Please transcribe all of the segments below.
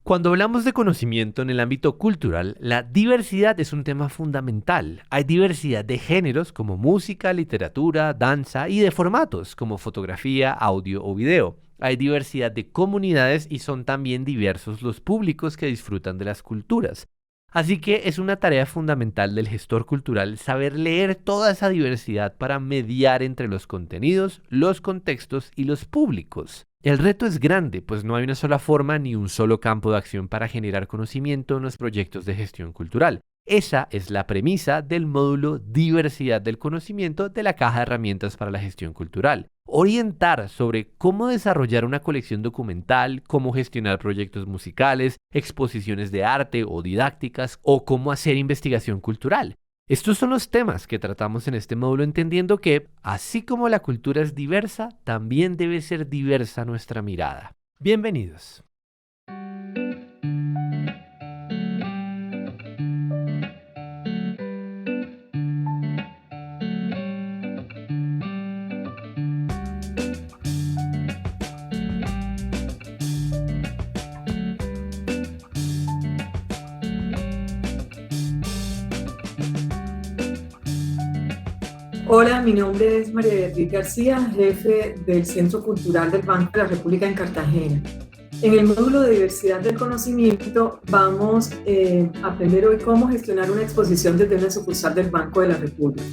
Cuando hablamos de conocimiento en el ámbito cultural, la diversidad es un tema fundamental. Hay diversidad de géneros como música, literatura, danza y de formatos como fotografía, audio o video. Hay diversidad de comunidades y son también diversos los públicos que disfrutan de las culturas. Así que es una tarea fundamental del gestor cultural saber leer toda esa diversidad para mediar entre los contenidos, los contextos y los públicos. El reto es grande, pues no hay una sola forma ni un solo campo de acción para generar conocimiento en los proyectos de gestión cultural. Esa es la premisa del módulo Diversidad del Conocimiento de la Caja de Herramientas para la Gestión Cultural. Orientar sobre cómo desarrollar una colección documental, cómo gestionar proyectos musicales, exposiciones de arte o didácticas, o cómo hacer investigación cultural. Estos son los temas que tratamos en este módulo, entendiendo que, así como la cultura es diversa, también debe ser diversa nuestra mirada. Bienvenidos. Hola, mi nombre es María Beatriz García, jefe del Centro Cultural del Banco de la República en Cartagena. En el módulo de Diversidad del Conocimiento vamos a aprender hoy cómo gestionar una exposición desde una sucursal del Banco de la República.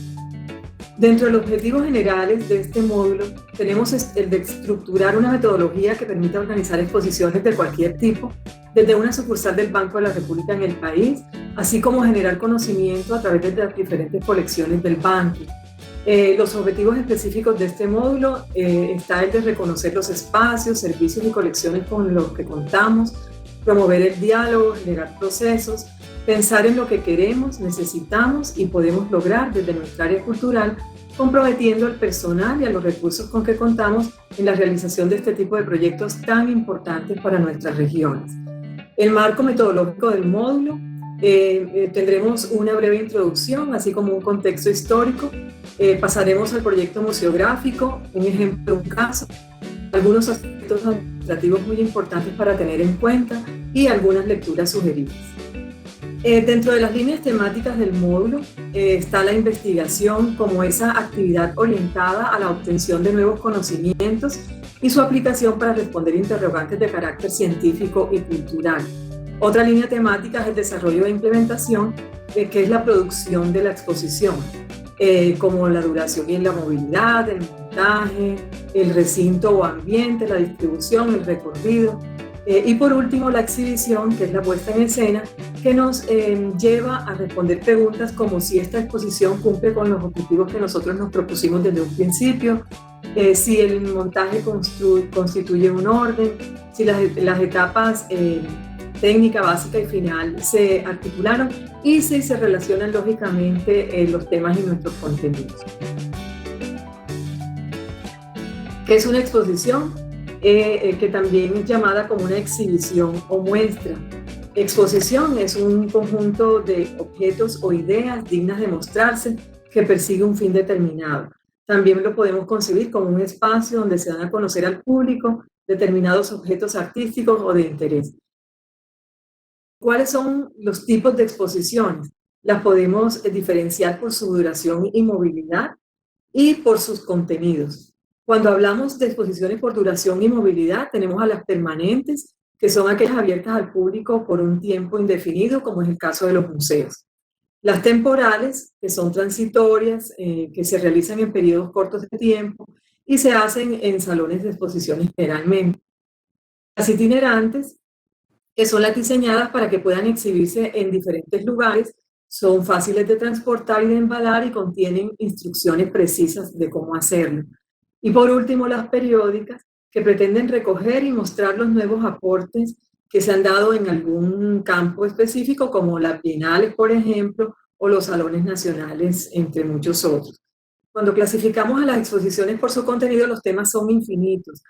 Dentro de los objetivos generales de este módulo tenemos el de estructurar una metodología que permita organizar exposiciones de cualquier tipo desde una sucursal del Banco de la República en el país, así como generar conocimiento a través de las diferentes colecciones del banco. Los objetivos específicos de este módulo está el de reconocer los espacios, servicios y colecciones con los que contamos, promover el diálogo, generar procesos, pensar en lo que queremos, necesitamos y podemos lograr desde nuestra área cultural, comprometiendo al personal y a los recursos con que contamos en la realización de este tipo de proyectos tan importantes para nuestras regiones. El marco metodológico del módulo, tendremos una breve introducción, así como un contexto histórico. Pasaremos al proyecto museográfico, un ejemplo, un caso, algunos aspectos administrativos muy importantes para tener en cuenta y algunas lecturas sugeridas. Dentro de las líneas temáticas del módulo está la investigación como esa actividad orientada a la obtención de nuevos conocimientos y su aplicación para responder interrogantes de carácter científico y cultural. Otra línea temática es el desarrollo e implementación, que es la producción de la exposición, como la duración y la movilidad, el montaje, el recinto o ambiente, la distribución, el recorrido. Y por último, la exhibición, que es la puesta en escena, que nos lleva a responder preguntas como si esta exposición cumple con los objetivos que nosotros nos propusimos desde un principio, si el montaje constituye un orden, si las etapas técnica, básica y final se articularon y si se relacionan lógicamente los temas y nuestros contenidos. ¿Qué es una exposición? Que también es llamada como una exhibición o muestra. Exposición es un conjunto de objetos o ideas dignas de mostrarse que persigue un fin determinado. También lo podemos concebir como un espacio donde se dan a conocer al público determinados objetos artísticos o de interés. ¿Cuáles son los tipos de exposiciones? Las podemos diferenciar por su duración y movilidad y por sus contenidos. Cuando hablamos de exposiciones por duración y movilidad, tenemos a las permanentes, que son aquellas abiertas al público por un tiempo indefinido, como es el caso de los museos. Las temporales, que son transitorias, que se realizan en periodos cortos de tiempo y se hacen en salones de exposiciones generalmente. Las itinerantes, que son las diseñadas para que puedan exhibirse en diferentes lugares, son fáciles de transportar y de embalar y contienen instrucciones precisas de cómo hacerlo. Y por último, las periódicas, que pretenden recoger y mostrar los nuevos aportes que se han dado en algún campo específico, como las bienales, por ejemplo, o los salones nacionales, entre muchos otros. Cuando clasificamos a las exposiciones por su contenido, los temas son infinitos.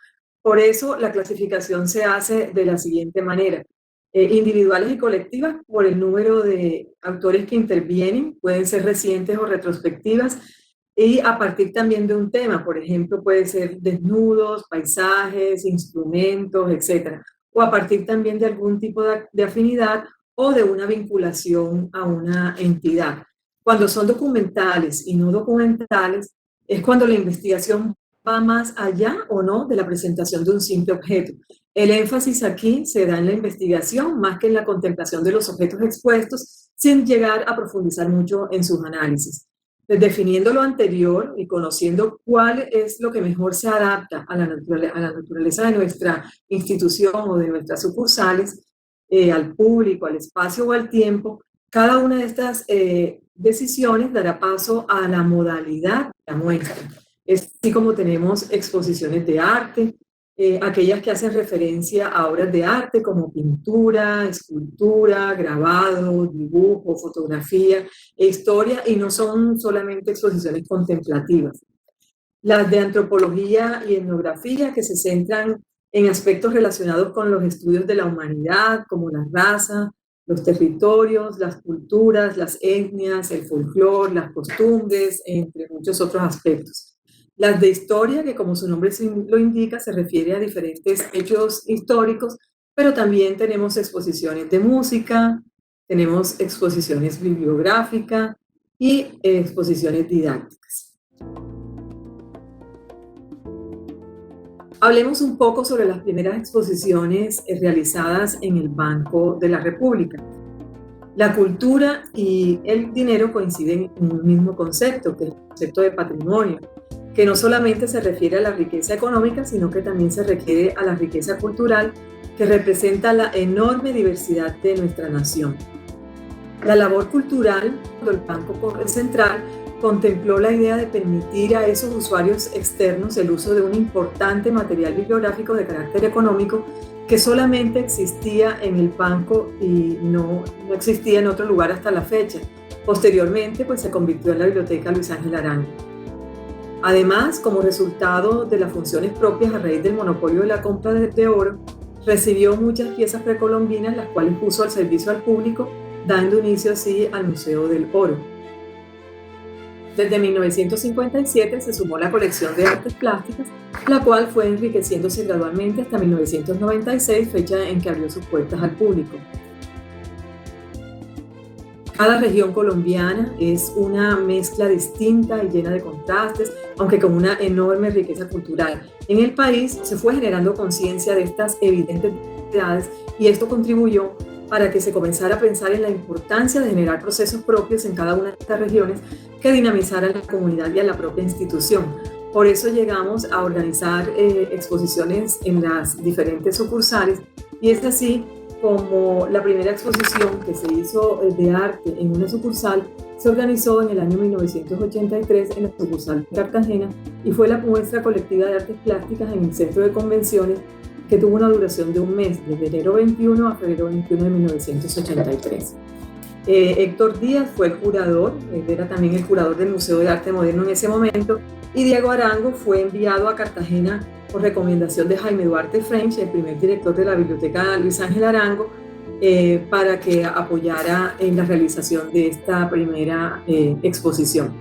Por eso, la clasificación se hace de la siguiente manera. Individuales y colectivas por el número de autores que intervienen, pueden ser recientes o retrospectivas, y a partir también de un tema, por ejemplo, puede ser desnudos, paisajes, instrumentos, etc. o a partir también de algún tipo de afinidad o de una vinculación a una entidad. Cuando son documentales y no documentales, es cuando la investigación va más allá o no de la presentación de un simple objeto. El énfasis aquí se da en la investigación más que en la contemplación de los objetos expuestos, sin llegar a profundizar mucho en sus análisis. Definiendo lo anterior y conociendo cuál es lo que mejor se adapta a la naturaleza de nuestra institución o de nuestras sucursales, al público, al espacio o al tiempo, cada una de estas decisiones dará paso a la modalidad de la muestra. Es así como tenemos exposiciones de arte, aquellas que hacen referencia a obras de arte como pintura, escultura, grabado, dibujo, fotografía e historia, y no son solamente exposiciones contemplativas. Las de antropología y etnografía, que se centran en aspectos relacionados con los estudios de la humanidad, como la raza, los territorios, las culturas, las etnias, el folclore, las costumbres, entre muchos otros aspectos. Las de historia, que como su nombre lo indica, se refiere a diferentes hechos históricos, pero también tenemos exposiciones de música, tenemos exposiciones bibliográficas y exposiciones didácticas. Hablemos un poco sobre las primeras exposiciones realizadas en el Banco de la República. La cultura y el dinero coinciden en un mismo concepto, que es el concepto de patrimonio, que no solamente se refiere a la riqueza económica, sino que también se refiere a la riqueza cultural que representa la enorme diversidad de nuestra nación. La labor cultural del Banco Central contempló la idea de permitir a esos usuarios externos el uso de un importante material bibliográfico de carácter económico que solamente existía en el banco y no existía en otro lugar hasta la fecha. Posteriormente, pues, se convirtió en la Biblioteca Luis Ángel Arango. Además, como resultado de las funciones propias a raíz del monopolio de la compra de oro, recibió muchas piezas precolombinas, las cuales puso al servicio al público, dando inicio así al Museo del Oro. Desde 1957 se sumó la colección de artes plásticas, la cual fue enriqueciéndose gradualmente hasta 1996, fecha en que abrió sus puertas al público. Cada región colombiana es una mezcla distinta y llena de contrastes, aunque con una enorme riqueza cultural. En el país se fue generando conciencia de estas evidentes identidades y esto contribuyó para que se comenzara a pensar en la importancia de generar procesos propios en cada una de estas regiones que dinamizaran la comunidad y a la propia institución. Por eso llegamos a organizar exposiciones en las diferentes sucursales, y es así como la primera exposición que se hizo de arte en una sucursal se organizó en el año 1983 en la sucursal de Cartagena y fue la muestra colectiva de artes plásticas en el Centro de Convenciones, que tuvo una duración de un mes, desde enero 21 a febrero 21 de 1983. Héctor Díaz fue el curador, él era también el curador del Museo de Arte Moderno en ese momento, y Diego Arango fue enviado a Cartagena por recomendación de Jaime Duarte French, el primer director de la Biblioteca Luis Ángel Arango, para que apoyara en la realización de esta primera exposición.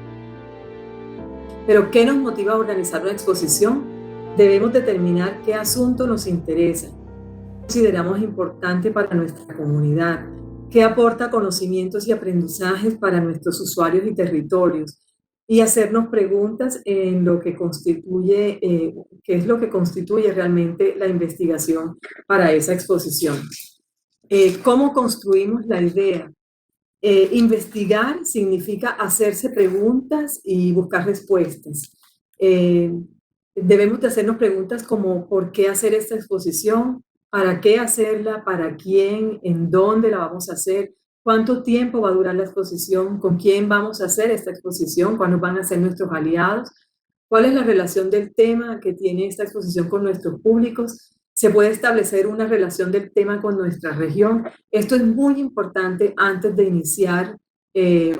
Pero, ¿qué nos motiva a organizar una exposición? Debemos determinar qué asunto nos interesa, qué consideramos importante para nuestra comunidad, qué aporta conocimientos y aprendizajes para nuestros usuarios y territorios, y hacernos preguntas en lo que constituye, qué es lo que constituye realmente la investigación para esa exposición. ¿Cómo construimos la idea? Investigar significa hacerse preguntas y buscar respuestas. Debemos de hacernos preguntas como ¿por qué hacer esta exposición? ¿Para qué hacerla? ¿Para quién? ¿En dónde la vamos a hacer? ¿Cuánto tiempo va a durar la exposición? ¿Con quién vamos a hacer esta exposición? ¿Cuáles van a ser nuestros aliados? ¿Cuál es la relación del tema que tiene esta exposición con nuestros públicos? ¿Se puede establecer una relación del tema con nuestra región? Esto es muy importante antes de iniciar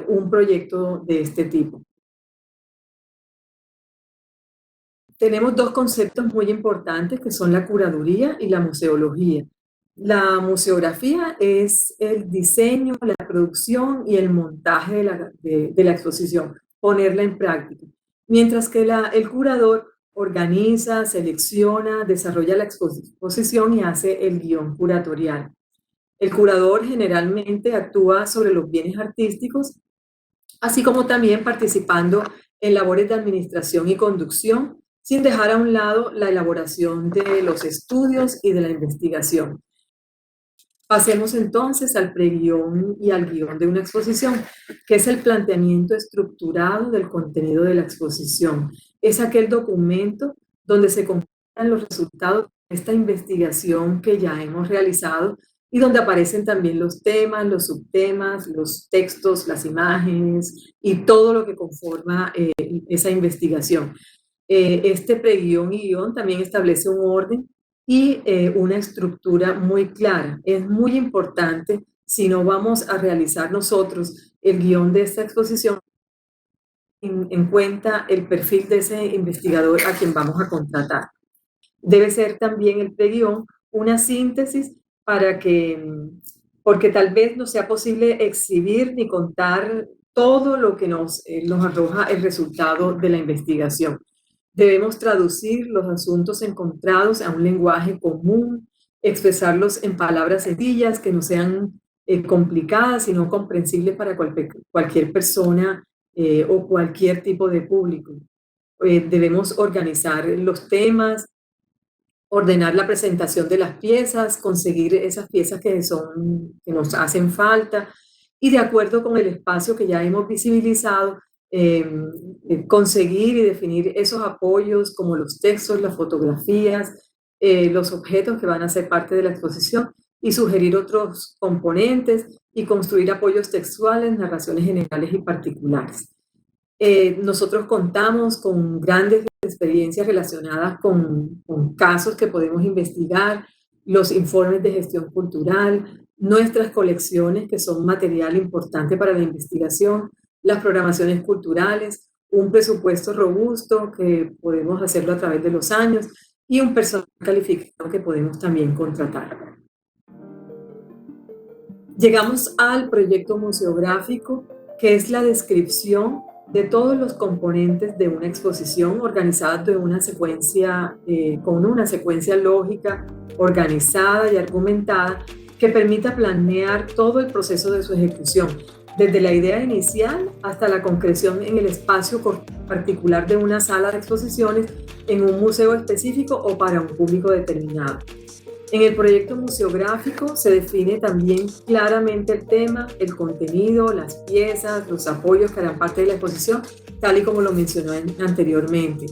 un proyecto de este tipo. Tenemos dos conceptos muy importantes que son la curaduría y la museología. La museografía es el diseño, la producción y el montaje de la exposición, ponerla en práctica. Mientras que el curador organiza, selecciona, desarrolla la exposición y hace el guión curatorial. El curador generalmente actúa sobre los bienes artísticos, así como también participando en labores de administración y conducción, sin dejar a un lado la elaboración de los estudios y de la investigación. Pasemos entonces al preguión y al guión de una exposición, que es el planteamiento estructurado del contenido de la exposición. Es aquel documento donde se compilan los resultados de esta investigación que ya hemos realizado y donde aparecen también los temas, los subtemas, los textos, las imágenes y todo lo que conforma esa investigación. Este preguión y guión también establece un orden y una estructura muy clara. Es muy importante, si no vamos a realizar nosotros el guión de esta exposición, en cuenta el perfil de ese investigador a quien vamos a contratar. Debe ser también el preguión una síntesis para que, porque tal vez no sea posible exhibir ni contar todo lo que nos arroja el resultado de la investigación. Debemos traducir los asuntos encontrados a un lenguaje común, expresarlos en palabras sencillas que no sean complicadas, sino comprensibles para cualquier persona o cualquier tipo de público. Debemos organizar los temas, ordenar la presentación de las piezas, conseguir esas piezas que nos hacen falta y de acuerdo con el espacio que ya hemos visibilizado, conseguir y definir esos apoyos como los textos, las fotografías, los objetos que van a ser parte de la exposición y sugerir otros componentes y construir apoyos textuales, narraciones generales y particulares. Nosotros contamos con grandes experiencias relacionadas con casos que podemos investigar, los informes de gestión cultural, nuestras colecciones que son material importante para la investigación, las programaciones culturales, un presupuesto robusto que podemos hacerlo a través de los años y un personal calificado que podemos también contratar. Llegamos al proyecto museográfico, que es la descripción de todos los componentes de una exposición organizados de una secuencia, con una secuencia lógica, organizada y argumentada que permita planear todo el proceso de su ejecución, desde la idea inicial hasta la concreción en el espacio particular de una sala de exposiciones, en un museo específico o para un público determinado. En el proyecto museográfico se define también claramente el tema, el contenido, las piezas, los apoyos que harán parte de la exposición, tal y como lo mencioné anteriormente.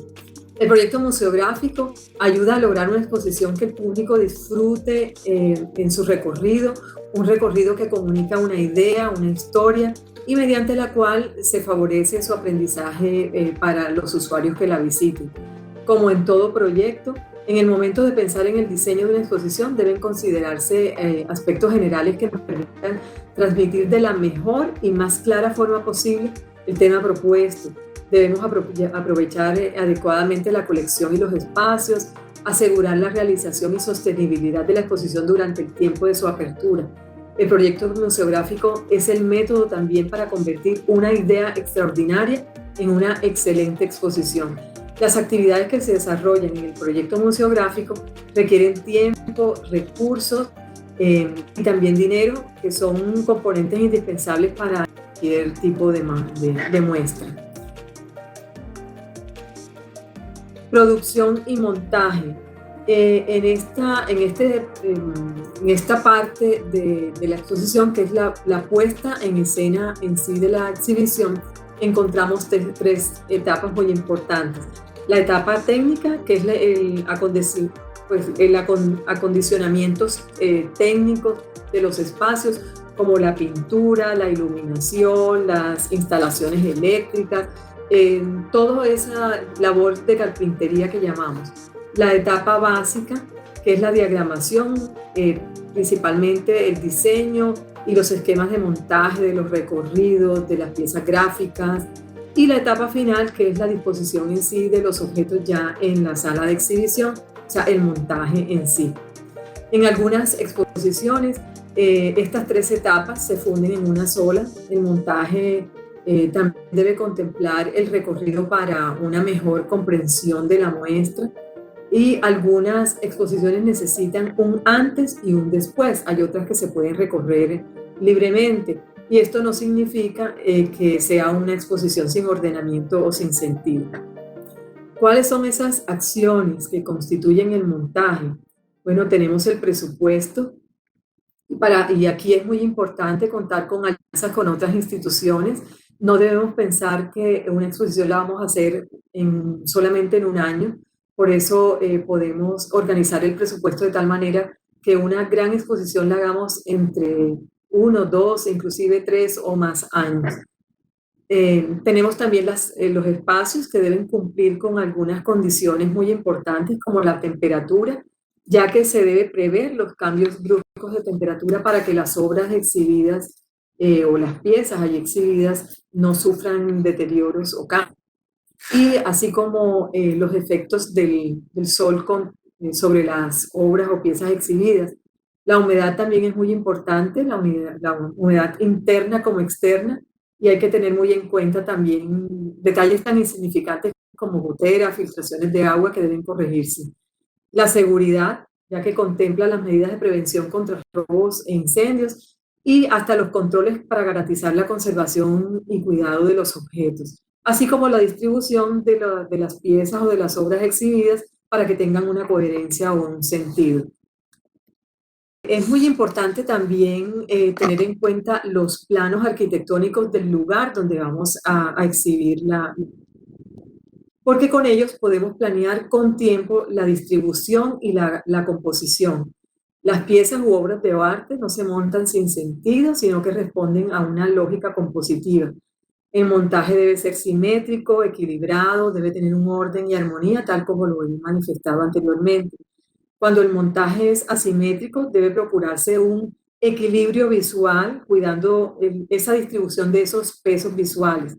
El proyecto museográfico ayuda a lograr una exposición que el público disfrute en su recorrido, un recorrido que comunica una idea, una historia y mediante la cual se favorece su aprendizaje para los usuarios que la visiten. Como en todo proyecto, en el momento de pensar en el diseño de una exposición deben considerarse aspectos generales que nos permitan transmitir de la mejor y más clara forma posible el tema propuesto. Debemos aprovechar adecuadamente la colección y los espacios, asegurar la realización y sostenibilidad de la exposición durante el tiempo de su apertura. El proyecto museográfico es el método también para convertir una idea extraordinaria en una excelente exposición. Las actividades que se desarrollan en el proyecto museográfico requieren tiempo, recursos y también dinero, que son componentes indispensables para cualquier tipo de muestra. Producción y montaje. En esta parte de la exposición, que es la puesta en escena en sí de la exhibición, encontramos tres etapas muy importantes. La etapa técnica, que es el acondicionamiento técnico de los espacios, como la pintura, la iluminación, las instalaciones eléctricas, toda esa labor de carpintería que llamamos. La etapa básica, que es la diagramación, principalmente el diseño y los esquemas de montaje de los recorridos, de las piezas gráficas, y la etapa final, que es la disposición en sí de los objetos ya en la sala de exhibición, o sea, el montaje en sí. En algunas exposiciones, estas tres etapas se funden en una sola. El montaje También debe contemplar el recorrido para una mejor comprensión de la muestra, y algunas exposiciones necesitan un antes y un después. Hay otras que se pueden recorrer libremente, y esto no significa que sea una exposición sin ordenamiento o sin sentido. ¿Cuáles son esas acciones que constituyen el montaje? Bueno, tenemos el presupuesto, y aquí es muy importante contar con alianzas con otras instituciones. No debemos pensar que una exposición la vamos a hacer solamente en un año. Por eso podemos organizar el presupuesto de tal manera que una gran exposición la hagamos entre 1, 2, inclusive 3 o más años. Tenemos también los espacios que deben cumplir con algunas condiciones muy importantes, como la temperatura, ya que se debe prever los cambios bruscos de temperatura para que las obras exhibidas o las piezas allí exhibidas no sufran deterioros o cambios. Y así como los efectos del sol sobre las obras o piezas exhibidas. La humedad también es muy importante, la humedad interna como externa, y hay que tener muy en cuenta también detalles tan insignificantes como goteras, filtraciones de agua que deben corregirse. La seguridad, ya que contempla las medidas de prevención contra robos e incendios, y hasta los controles para garantizar la conservación y cuidado de los objetos, así como la distribución de las piezas o de las obras exhibidas para que tengan una coherencia o un sentido. Es muy importante también tener en cuenta los planos arquitectónicos del lugar donde vamos a exhibir porque con ellos podemos planear con tiempo la distribución y la composición. Las piezas u obras de arte no se montan sin sentido, sino que responden a una lógica compositiva. El montaje debe ser simétrico, equilibrado, debe tener un orden y armonía, tal como lo he manifestado anteriormente. Cuando el montaje es asimétrico, debe procurarse un equilibrio visual, cuidando esa distribución de esos pesos visuales.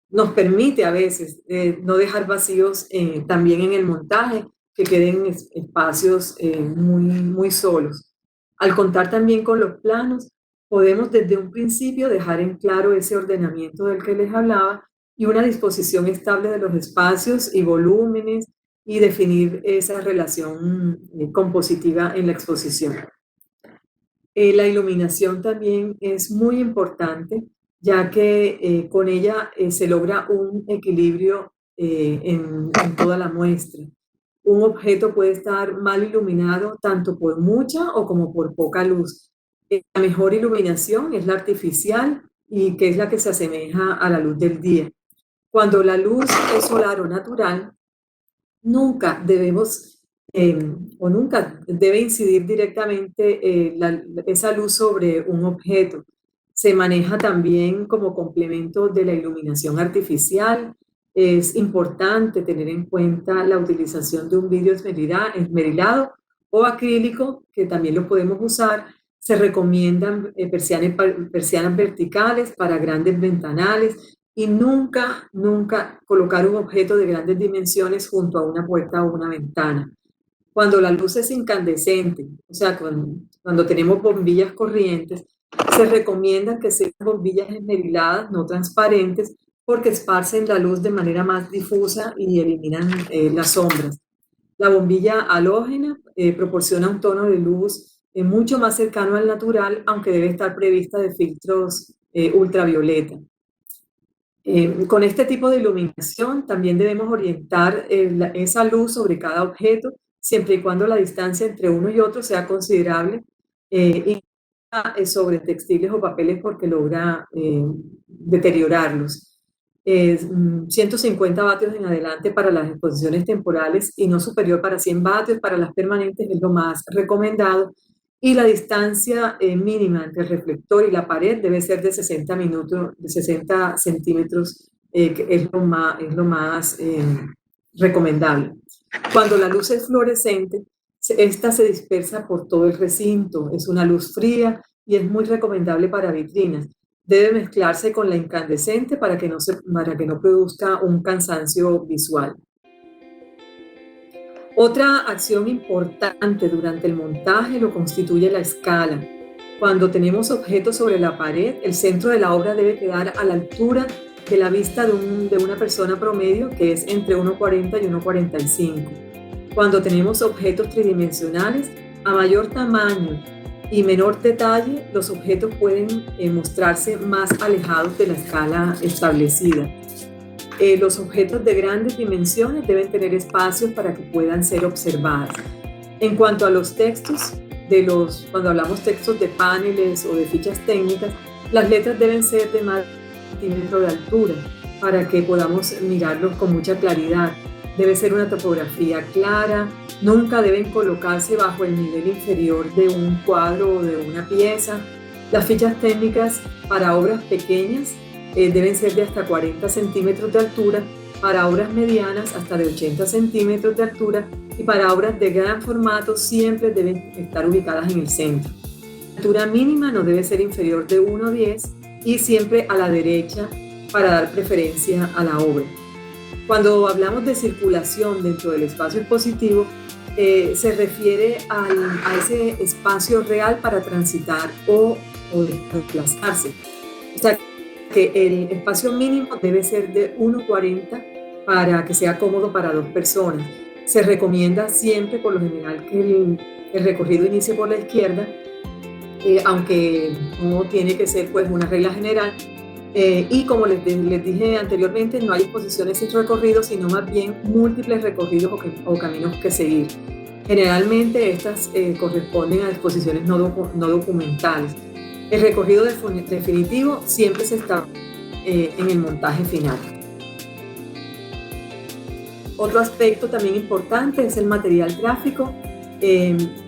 Nos permite a veces no dejar vacíos también en el montaje, que queden espacios muy solos. Al contar también con los planos, podemos desde un principio dejar en claro ese ordenamiento del que les hablaba y una disposición estable de los espacios y volúmenes, y definir esa relación compositiva en la exposición. La iluminación también es muy importante, ya que con ella se logra un equilibrio en toda la muestra. Un objeto puede estar mal iluminado tanto por mucha o como por poca luz. La mejor iluminación es la artificial, y que es la que se asemeja a la luz del día. Cuando la luz es solar o natural, nunca debemos o nunca debe incidir directamente esa luz sobre un objeto. Se maneja también como complemento de la iluminación artificial. Es importante tener en cuenta la utilización de un vidrio esmerilado o acrílico, que también lo podemos usar. Se recomiendan persianas verticales para grandes ventanales, y nunca, nunca colocar un objeto de grandes dimensiones junto a una puerta o una ventana. Cuando la luz es incandescente, o sea, cuando tenemos bombillas corrientes, se recomienda que sean bombillas esmeriladas, no transparentes, porque esparcen la luz de manera más difusa y eliminan las sombras. La bombilla halógena proporciona un tono de luz mucho más cercano al natural, aunque debe estar prevista de filtros ultravioleta. Con este tipo de iluminación también debemos orientar esa luz sobre cada objeto, siempre y cuando la distancia entre uno y otro sea considerable, y sobre textiles o papeles, porque logra deteriorarlos. 150 vatios en adelante para las exposiciones temporales y no superior para 100 vatios para las permanentes es lo más recomendado, y la distancia mínima entre el reflector y la pared debe ser de 60 centímetros, que es lo más recomendable. Cuando la luz es fluorescente, esta se dispersa por todo el recinto, es una luz fría y es muy recomendable para vitrinas. Debe mezclarse con la incandescente para que no produzca un cansancio visual. Otra acción importante durante el montaje lo constituye la escala. Cuando tenemos objetos sobre la pared, el centro de la obra debe quedar a la altura de la vista de una persona promedio, que es entre 1,40 y 1,45. Cuando tenemos objetos tridimensionales, a mayor tamaño y menor detalle, los objetos pueden mostrarse más alejados de la escala establecida. Los objetos de grandes dimensiones deben tener espacios para que puedan ser observados. En cuanto a los textos, cuando hablamos textos de paneles o de fichas técnicas, las letras deben ser de más de 1 centímetro de altura para que podamos mirarlos con mucha claridad. Debe ser una topografía clara, nunca deben colocarse bajo el nivel inferior de un cuadro o de una pieza. Las fichas técnicas para obras pequeñas deben ser de hasta 40 centímetros de altura, para obras medianas hasta de 80 centímetros de altura y para obras de gran formato siempre deben estar ubicadas en el centro. La altura mínima no debe ser inferior de 1,10 y siempre a la derecha para dar preferencia a la obra. Cuando hablamos de circulación dentro del espacio expositivo, se refiere a ese espacio real para transitar o desplazarse. O sea, que el espacio mínimo debe ser de 1,40 para que sea cómodo para 2 personas. Se recomienda siempre, por lo general, que el recorrido inicie por la izquierda, aunque no tiene que ser pues una regla general. Y como les dije anteriormente, no hay exposiciones sin recorrido, sino más bien múltiples recorridos o caminos que seguir. Generalmente estas corresponden a exposiciones no documentales. El recorrido definitivo siempre se está en el montaje final. Otro aspecto también importante es el material gráfico,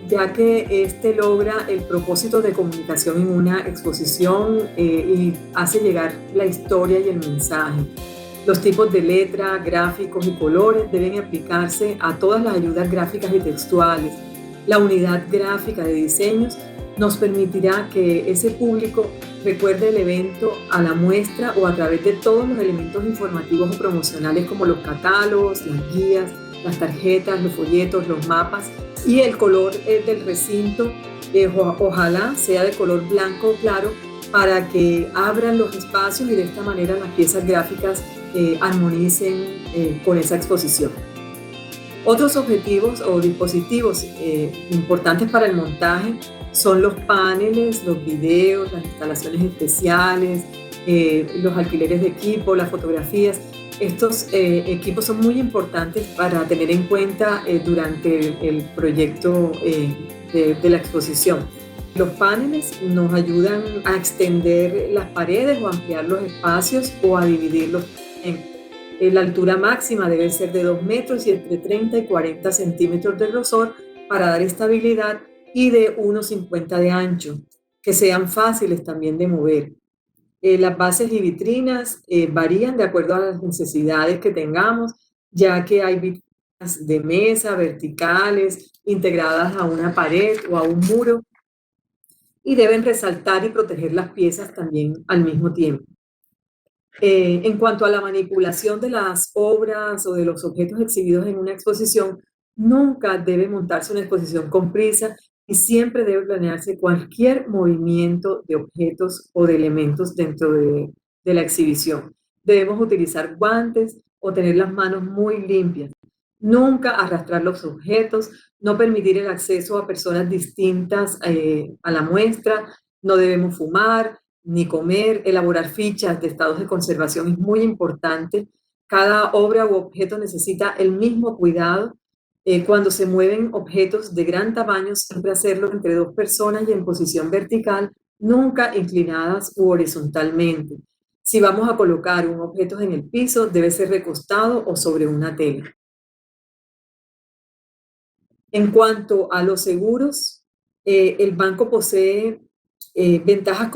ya que este logra el propósito de comunicación en una exposición y hace llegar la historia y el mensaje. Los tipos de letra, gráficos y colores deben aplicarse a todas las ayudas gráficas y textuales. La unidad gráfica de diseños nos permitirá que ese público recuerde el evento a la muestra o a través de todos los elementos informativos o promocionales como los catálogos, las guías, las tarjetas, los folletos, los mapas, y el color del recinto ojalá sea de color blanco claro para que abran los espacios y de esta manera las piezas gráficas armonicen con esa exposición. Otros objetivos o dispositivos importantes para el montaje son los paneles, los videos, las instalaciones especiales, los alquileres de equipo, las fotografías. Estos equipos son muy importantes para tener en cuenta durante el proyecto de la exposición. Los paneles nos ayudan a extender las paredes o ampliar los espacios o a dividirlos. La altura máxima debe ser de 2 metros y entre 30 y 40 centímetros de grosor para dar estabilidad y de 1,50 de ancho, que sean fáciles también de mover. Las bases y vitrinas varían de acuerdo a las necesidades que tengamos, ya que hay vitrinas de mesa, verticales, integradas a una pared o a un muro, y deben resaltar y proteger las piezas también al mismo tiempo. En cuanto a la manipulación de las obras o de los objetos exhibidos en una exposición, nunca debe montarse una exposición con prisa y siempre debe planearse cualquier movimiento de objetos o de elementos dentro de la exhibición. Debemos utilizar guantes o tener las manos muy limpias. Nunca arrastrar los objetos, no permitir el acceso a personas distintas a la muestra, no debemos fumar ni comer, elaborar fichas de estados de conservación es muy importante. Cada obra u objeto necesita el mismo cuidado. Cuando se mueven objetos de gran tamaño, siempre hacerlo entre 2 personas y en posición vertical, nunca inclinadas u horizontalmente. Si vamos a colocar un objeto en el piso, debe ser recostado o sobre una tela. En cuanto a los seguros, el banco posee ventajas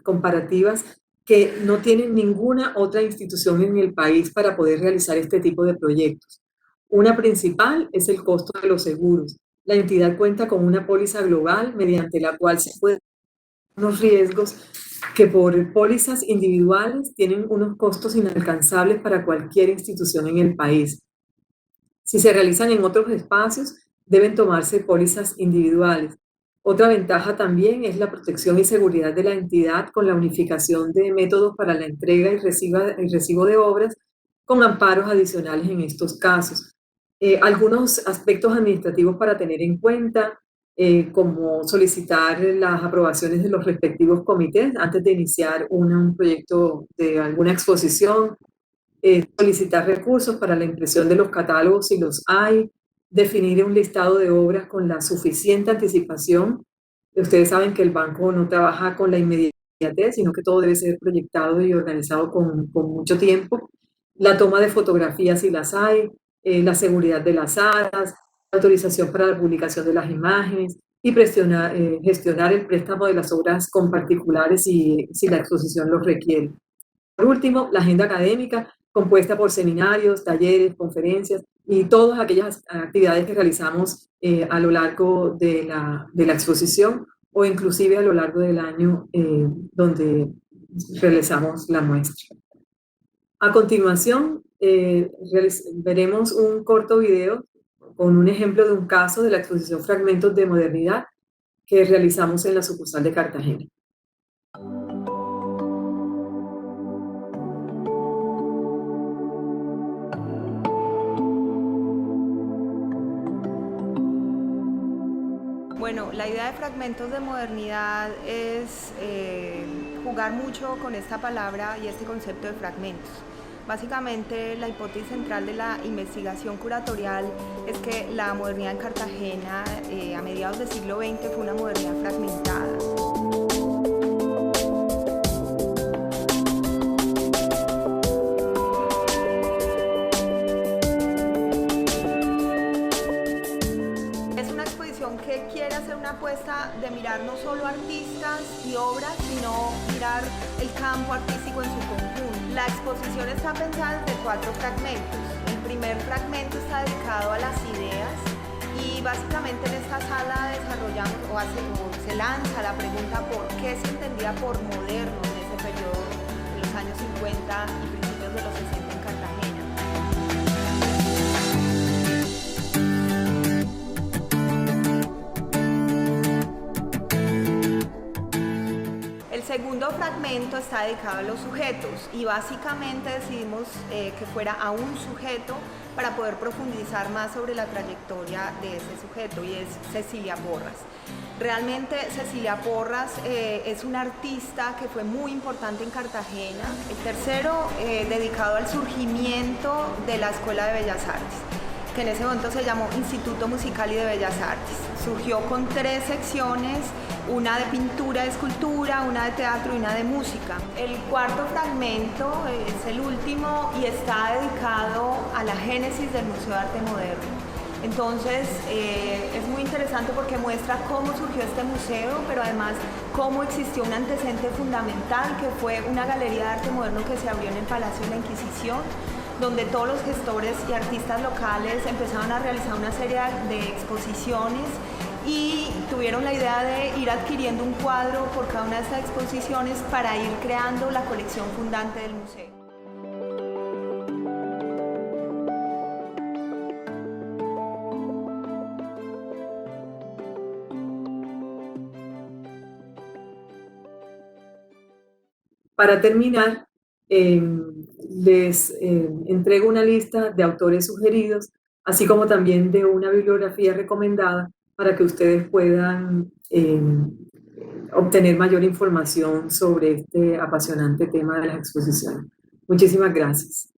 comparativas que no tiene ninguna otra institución en el país para poder realizar este tipo de proyectos. Una principal es el costo de los seguros. La entidad cuenta con una póliza global mediante la cual se pueden unos riesgos que por pólizas individuales tienen unos costos inalcanzables para cualquier institución en el país. Si se realizan en otros espacios, deben tomarse pólizas individuales. Otra ventaja también es la protección y seguridad de la entidad con la unificación de métodos para la entrega y recibo de obras con amparos adicionales en estos casos. Algunos aspectos administrativos para tener en cuenta, como solicitar las aprobaciones de los respectivos comités antes de iniciar un proyecto de alguna exposición, solicitar recursos para la impresión de los catálogos si los hay, definir un listado de obras con la suficiente anticipación. Ustedes saben que el banco no trabaja con la inmediatez, sino que todo debe ser proyectado y organizado con mucho tiempo. La toma de fotografías si las hay, la seguridad de las salas, la autorización para la publicación de las imágenes y gestionar el préstamo de las obras con particulares si la exposición los requiere. Por último, la agenda académica, compuesta por seminarios, talleres, conferencias y todas aquellas actividades que realizamos a lo largo de la exposición o inclusive a lo largo del año donde realizamos la muestra. A continuación, veremos un corto video con un ejemplo de un caso de la exposición Fragmentos de Modernidad que realizamos en la sucursal de Cartagena. Bueno, la idea de Fragmentos de Modernidad es jugar mucho con esta palabra y este concepto de fragmentos. Básicamente, la hipótesis central de la investigación curatorial es que la modernidad en Cartagena a mediados del siglo XX fue una modernidad fragmentada. Que quiere hacer una apuesta de mirar no solo artistas y obras, sino mirar el campo artístico en su conjunto. La exposición está pensada desde 4 fragmentos. El primer fragmento está dedicado a las ideas y básicamente en esta sala desarrollamos o se lanza la pregunta por qué se entendía por moderno en ese periodo de los años 50 y principios de los 60 en Cartagena. El segundo fragmento está dedicado a los sujetos y básicamente decidimos que fuera a un sujeto para poder profundizar más sobre la trayectoria de ese sujeto, y es Cecilia Porras. Realmente Cecilia Porras es una artista que fue muy importante en Cartagena. El tercero, dedicado al surgimiento de la Escuela de Bellas Artes, que en ese momento se llamó Instituto Musical y de Bellas Artes. Surgió con 3 secciones, una de pintura, de escultura, una de teatro y una de música. El cuarto fragmento es el último y está dedicado a la génesis del Museo de Arte Moderno. Entonces es muy interesante porque muestra cómo surgió este museo, pero además cómo existió un antecedente fundamental que fue una galería de arte moderno que se abrió en el Palacio de la Inquisición, donde todos los gestores y artistas locales empezaron a realizar una serie de exposiciones y tuvieron la idea de ir adquiriendo un cuadro por cada una de estas exposiciones para ir creando la colección fundante del museo. Para terminar, les entrego una lista de autores sugeridos, así como también de una bibliografía recomendada para que ustedes puedan obtener mayor información sobre este apasionante tema de las exposiciones. Muchísimas gracias.